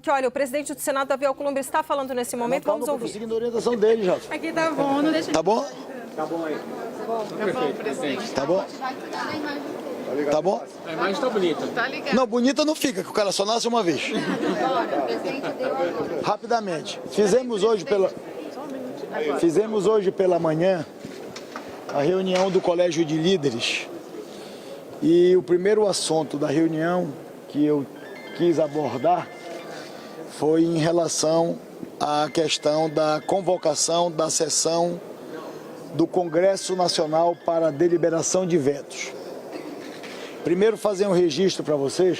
porque, olha, o presidente do Senado, Davi Alcolumbre, está falando nesse momento. Vamos ouvir. Estou seguindo a orientação dele, já. Aqui tá bom, não deixa... Tá bom? Tá bom aí. Tá bom, presidente. Tá bom? Tá bom? A imagem tá bonita. Tá ligado. Não, bonita não fica, que o cara só nasce uma vez. Rapidamente. Fizemos hoje pela manhã a reunião do Colégio de Líderes. E o primeiro assunto da reunião que eu quis abordar foi em relação à questão da convocação da sessão do Congresso Nacional para deliberação de vetos. Primeiro, fazer um registro para vocês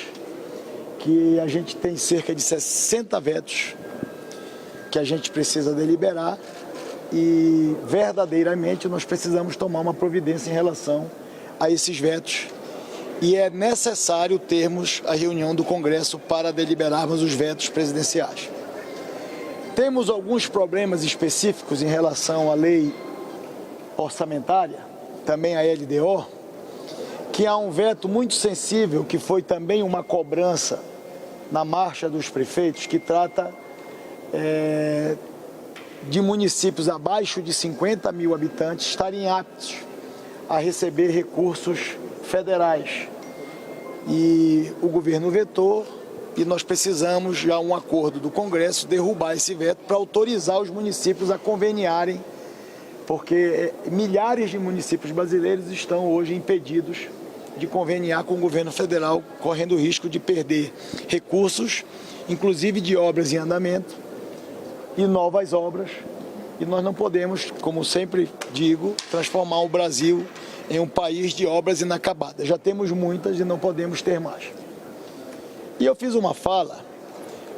que a gente tem cerca de 60 vetos que a gente precisa deliberar e verdadeiramente nós precisamos tomar uma providência em relação a esses vetos e é necessário termos a reunião do Congresso para deliberarmos os vetos presidenciais. Temos alguns problemas específicos em relação à lei orçamentária, também a LDO, que há um veto muito sensível, que foi também uma cobrança na marcha dos prefeitos, que trata de municípios abaixo de 50 mil habitantes estarem aptos a receber recursos federais. E o governo vetou e nós precisamos, já um acordo do Congresso, derrubar esse veto para autorizar os municípios a conveniarem, porque milhares de municípios brasileiros estão hoje impedidos de conveniar com o governo federal, correndo o risco de perder recursos, inclusive de obras em andamento e novas obras. E nós não podemos, como sempre digo, transformar o Brasil em um país de obras inacabadas. Já temos muitas e não podemos ter mais. E eu fiz uma fala,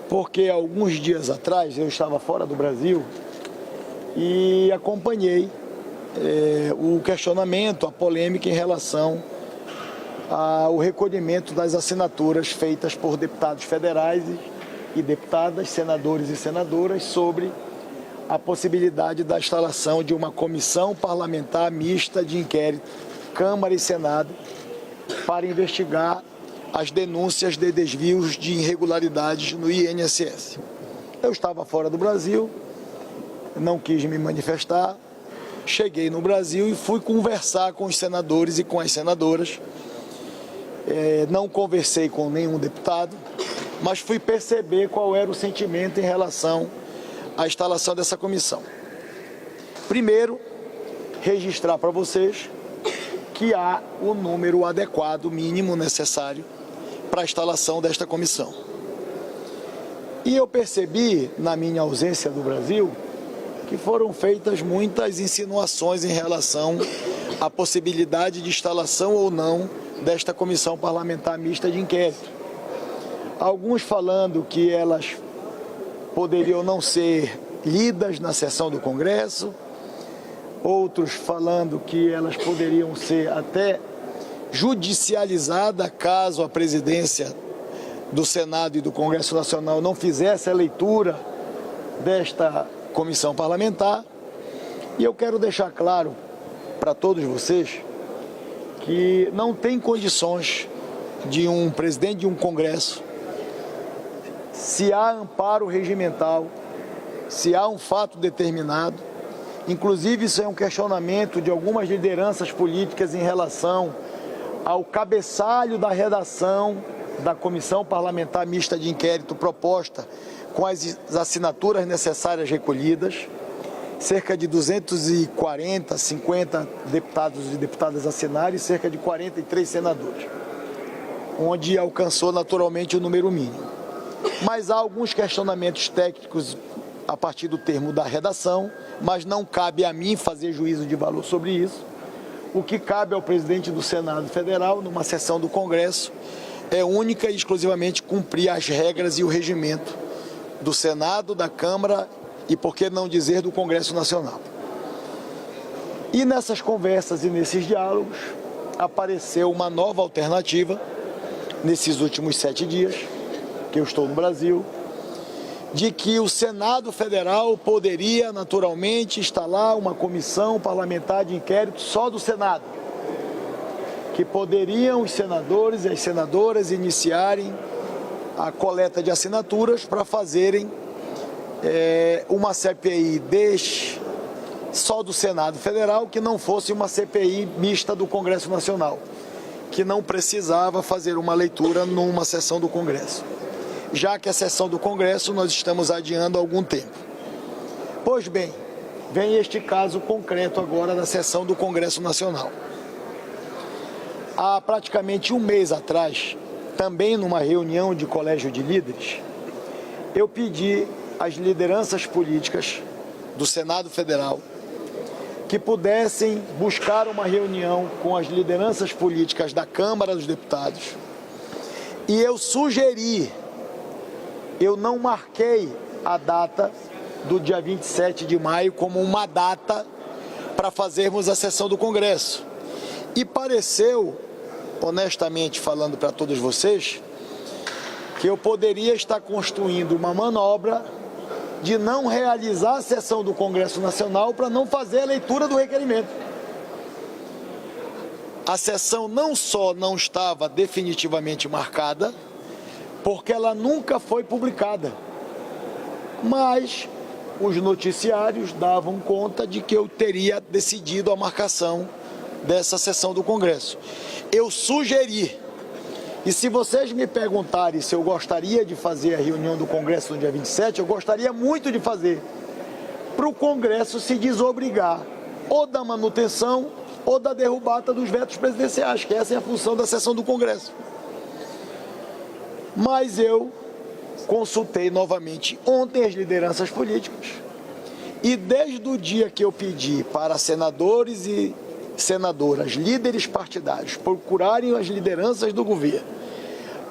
porque alguns dias atrás eu estava fora do Brasil e acompanhei o questionamento, a polêmica em relação ao recolhimento das assinaturas feitas por deputados federais e deputadas, senadores e senadoras, sobre a possibilidade da instalação de uma comissão parlamentar mista de inquérito, Câmara e Senado, para investigar as denúncias de desvios de irregularidades no INSS. Eu estava fora do Brasil, não quis me manifestar, cheguei no Brasil e fui conversar com os senadores e com as senadoras. Não conversei com nenhum deputado, mas fui perceber qual era o sentimento em relação à instalação dessa comissão. Primeiro, registrar para vocês que há o número adequado, mínimo necessário, para a instalação desta comissão. E eu percebi, na minha ausência do Brasil, que foram feitas muitas insinuações em relação à possibilidade de instalação ou não desta comissão parlamentar mista de inquérito. Alguns falando que elas poderiam não ser lidas na sessão do Congresso, outros falando que elas poderiam ser até judicializadas caso a presidência do Senado e do Congresso Nacional não fizesse a leitura desta comissão parlamentar. E eu quero deixar claro para todos vocês que não tem condições de um presidente de um Congresso, se há amparo regimental, se há um fato determinado, inclusive isso é um questionamento de algumas lideranças políticas em relação ao cabeçalho da redação da Comissão Parlamentar Mista de Inquérito proposta com as assinaturas necessárias recolhidas, cerca de 240, 50 deputados e deputadas assinaram e cerca de 43 senadores, onde alcançou naturalmente o número mínimo. Mas há alguns questionamentos técnicos a partir do termo da redação, mas não cabe a mim fazer juízo de valor sobre isso. O que cabe ao presidente do Senado Federal, numa sessão do Congresso, é única e exclusivamente cumprir as regras e o regimento do Senado, da Câmara e, por que não dizer, do Congresso Nacional. E nessas conversas e nesses diálogos, apareceu uma nova alternativa, nesses últimos 7 dias, que eu estou no Brasil, de que o Senado Federal poderia naturalmente instalar uma comissão parlamentar de inquérito só do Senado, que poderiam os senadores e as senadoras iniciarem a coleta de assinaturas para fazerem uma CPI só do Senado Federal, que não fosse uma CPI mista do Congresso Nacional, que não precisava fazer uma leitura numa sessão do Congresso, já que a sessão do Congresso nós estamos adiando há algum tempo. Pois bem, vem este caso concreto agora da sessão do Congresso Nacional. Há praticamente um mês atrás, também numa reunião de colégio de líderes, eu pedi às lideranças políticas do Senado Federal que pudessem buscar uma reunião com as lideranças políticas da Câmara dos Deputados. E eu sugeri, eu não marquei a data do dia 27 de maio como uma data para fazermos a sessão do Congresso. E pareceu, honestamente falando para todos vocês, que eu poderia estar construindo uma manobra de não realizar a sessão do Congresso Nacional para não fazer a leitura do requerimento. A sessão não só não estava definitivamente marcada, porque ela nunca foi publicada, mas os noticiários davam conta de que eu teria decidido a marcação dessa sessão do Congresso. Eu sugeri, e se vocês me perguntarem se eu gostaria de fazer a reunião do Congresso no dia 27, eu gostaria muito de fazer, para o Congresso se desobrigar ou da manutenção ou da derrubada dos vetos presidenciais, que essa é a função da sessão do Congresso. Mas eu consultei novamente ontem as lideranças políticas e desde o dia que eu pedi para senadores e senadoras, líderes partidários, procurarem as lideranças do governo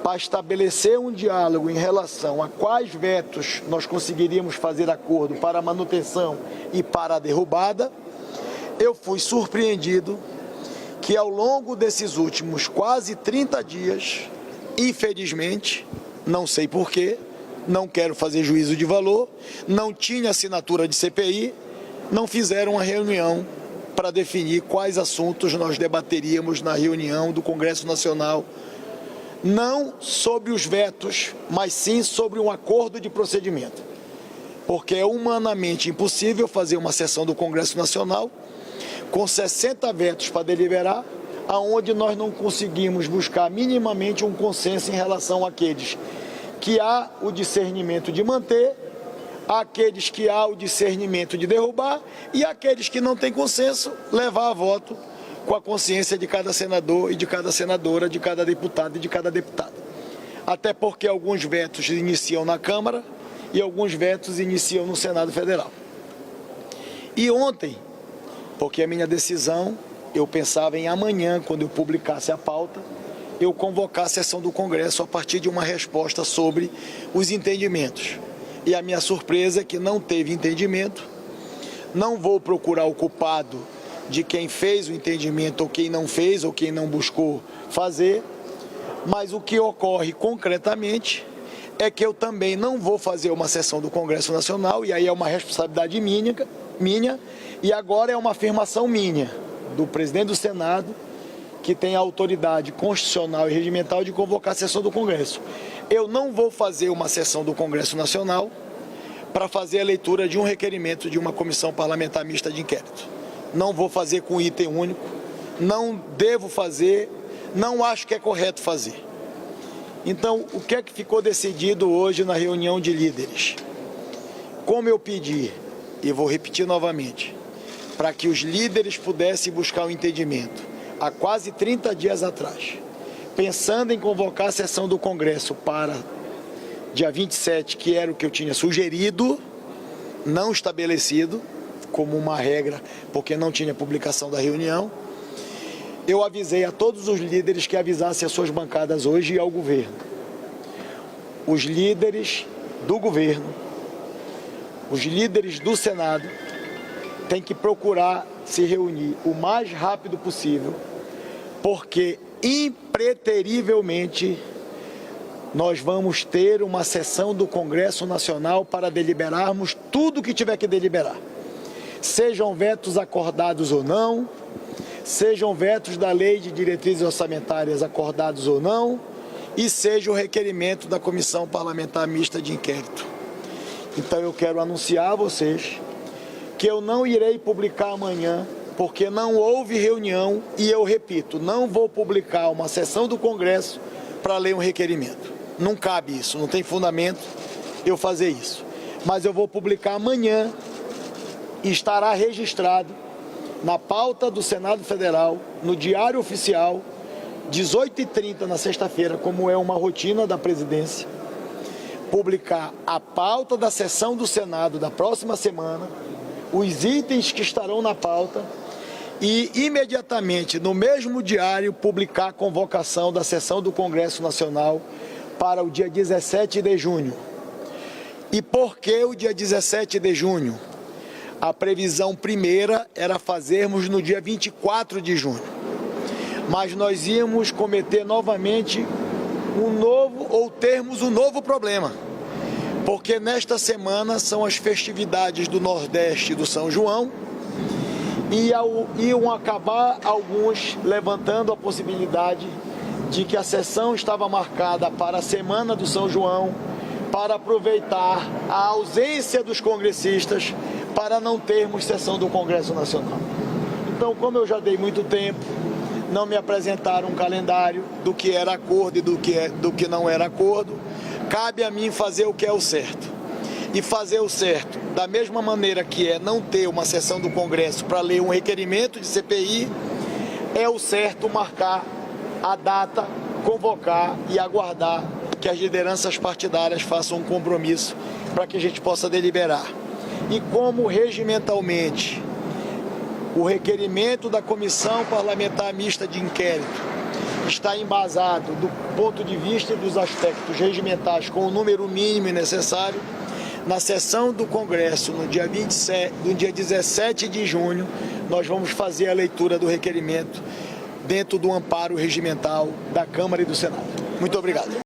para estabelecer um diálogo em relação a quais vetos nós conseguiríamos fazer acordo para a manutenção e para a derrubada, eu fui surpreendido que ao longo desses últimos quase 30 dias, infelizmente, não sei porquê, não quero fazer juízo de valor, não tinha assinatura de CPI, não fizeram uma reunião para definir quais assuntos nós debateríamos na reunião do Congresso Nacional, não sobre os vetos, mas sim sobre um acordo de procedimento, porque é humanamente impossível fazer uma sessão do Congresso Nacional com 60 vetos para deliberar, aonde nós não conseguimos buscar minimamente um consenso em relação àqueles que há o discernimento de manter, aqueles que há o discernimento de derrubar e aqueles que não têm consenso, levar a voto com a consciência de cada senador e de cada senadora, de cada deputado e de cada deputada. Até porque alguns vetos iniciam na Câmara e alguns vetos iniciam no Senado Federal. E ontem, porque a minha decisão, eu pensava em amanhã, quando eu publicasse a pauta, eu convocar a sessão do Congresso a partir de uma resposta sobre os entendimentos. E a minha surpresa é que não teve entendimento. Não vou procurar o culpado de quem fez o entendimento ou quem não fez ou quem não buscou fazer, mas o que ocorre concretamente é que eu também não vou fazer uma sessão do Congresso Nacional, e aí é uma responsabilidade minha, e agora é uma afirmação minha, do presidente do Senado, que tem a autoridade constitucional e regimental de convocar a sessão do Congresso. Eu não vou fazer uma sessão do Congresso Nacional para fazer a leitura de um requerimento de uma comissão parlamentar mista de inquérito. Não vou fazer com item único, não devo fazer, não acho que é correto fazer. Então, o que é que ficou decidido hoje na reunião de líderes? Como eu pedi, e vou repetir novamente, para que os líderes pudessem buscar um entendimento há quase 30 dias atrás, pensando em convocar a sessão do Congresso para dia 27, que era o que eu tinha sugerido, não estabelecido como uma regra, porque não tinha publicação da reunião, eu avisei a todos os líderes que avisassem as suas bancadas hoje e ao governo. Os líderes do governo, os líderes do Senado, têm que procurar se reunir o mais rápido possível, porque impreterivelmente nós vamos ter uma sessão do Congresso Nacional para deliberarmos tudo o que tiver que deliberar. Sejam vetos acordados ou não, sejam vetos da Lei de Diretrizes Orçamentárias acordados ou não, e seja o requerimento da Comissão Parlamentar Mista de Inquérito. Então eu quero anunciar a vocês que eu não irei publicar amanhã, porque não houve reunião e eu repito, não vou publicar uma sessão do Congresso para ler um requerimento. Não cabe isso, não tem fundamento eu fazer isso. Mas eu vou publicar amanhã e estará registrado na pauta do Senado Federal, no Diário Oficial, 18h30 na sexta-feira, como é uma rotina da presidência, publicar a pauta da sessão do Senado da próxima semana, os itens que estarão na pauta e imediatamente no mesmo diário publicar a convocação da sessão do Congresso Nacional para o dia 17 de junho. E por que o dia 17 de junho? A previsão primeira era fazermos no dia 24 de junho. Mas nós íamos cometer novamente termos um novo problema. Porque nesta semana são as festividades do Nordeste do São João e iam acabar alguns levantando a possibilidade de que a sessão estava marcada para a semana do São João, para aproveitar a ausência dos congressistas para não termos sessão do Congresso Nacional. Então, como eu já dei muito tempo, não me apresentaram um calendário do que era acordo e do que não era acordo, cabe a mim fazer o que é o certo. E fazer o certo, da mesma maneira que é não ter uma sessão do Congresso para ler um requerimento de CPI, é o certo marcar a data, convocar e aguardar que as lideranças partidárias façam um compromisso para que a gente possa deliberar. E como regimentalmente o requerimento da Comissão Parlamentar Mista de Inquérito está embasado do ponto de vista dos aspectos regimentais com o número mínimo necessário, na sessão do Congresso, no dia 17 de junho, nós vamos fazer a leitura do requerimento dentro do amparo regimental da Câmara e do Senado. Muito obrigado.